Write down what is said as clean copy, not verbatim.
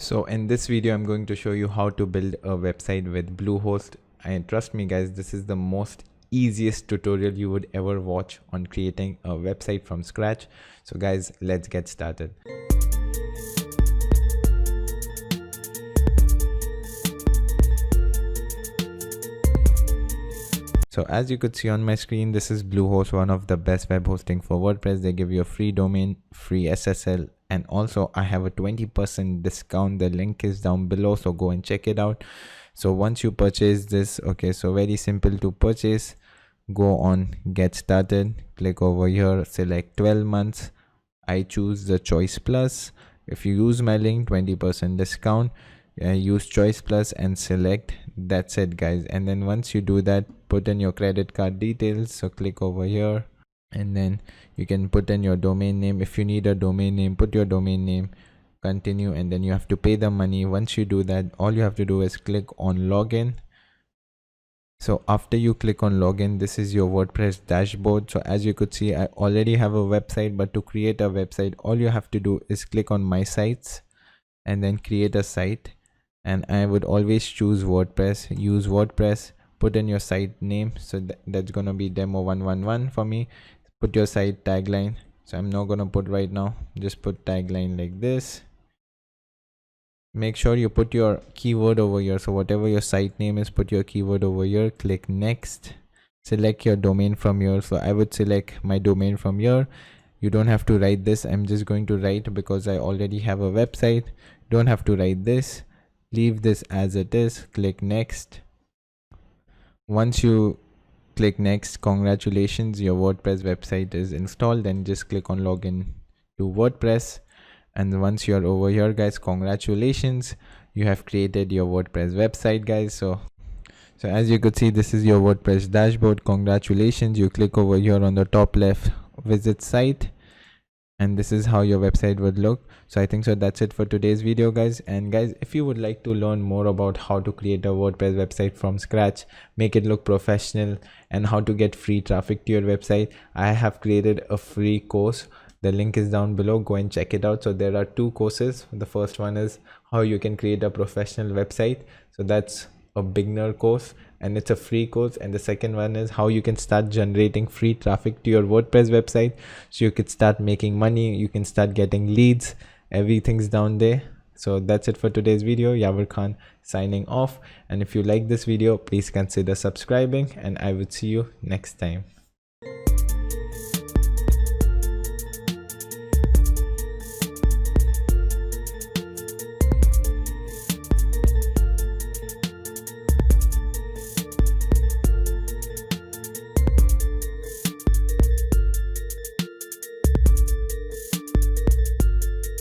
So in this video, I'm going to show you how to build a website with Bluehost. And trust me guys, this is the most easiest tutorial you would ever watch on creating a website from scratch. So guys, let's get started. So as you could see on my screen, this is Bluehost, one of the best web hosting for WordPress. They give you a free domain, free SSL, and also I have a 20% discount. The link is down below, so go and check it out. So once you purchase this, okay, so very simple to purchase. Go on get started, click over here, select 12 months. I choose the choice plus. If you use my link, 20% discount. Use choice plus and select. That's it guys. And then once you do that, put in your credit card details. So click over here and then you can put in your domain name. If you need a domain name, put your domain name, continue, and then you have to pay the money. Once you do that, all you have to do is click on login. So after you click on login, this is your WordPress dashboard. So as you could see, I already have a website, but to create a website, all you have to do is click on my sites and then create a site. And I would always choose WordPress. Use WordPress, put in your site name. So that's gonna be demo 111 for me. Put your site tagline. So I'm not gonna put right now, just put tagline like this. Make sure you put your keyword over here. So whatever your site name is, put your keyword over here. Click next. Select your domain from here. So I would select my domain from here. You don't have to write this. I'm just going to write because I already have a website. Don't have to write this. Leave this as it is. Click next. Once you click next, congratulations, your WordPress website is installed. Then just click on login to WordPress. And once you're over here guys, congratulations, you have created your WordPress website guys. So as you could see, this is your WordPress dashboard. Congratulations. You click over here on the top left, visit site, and this is how your website would look. So I think so that's it for today's video guys. And guys, if you would like to learn more about how to create a WordPress website from scratch, make it look professional, and how to get free traffic to your website, I have created a free course. The link is down below. Go and check it out. So there are two courses. The first one is how you can create a professional website. So that's a beginner course and it's a free course. And the second one is how you can start generating free traffic to your WordPress website, so you could start making money, you can start getting leads. Everything's down there. So that's it for today's video. Yavar Khan signing off. And if you like this video, please consider subscribing, and I will see you next time.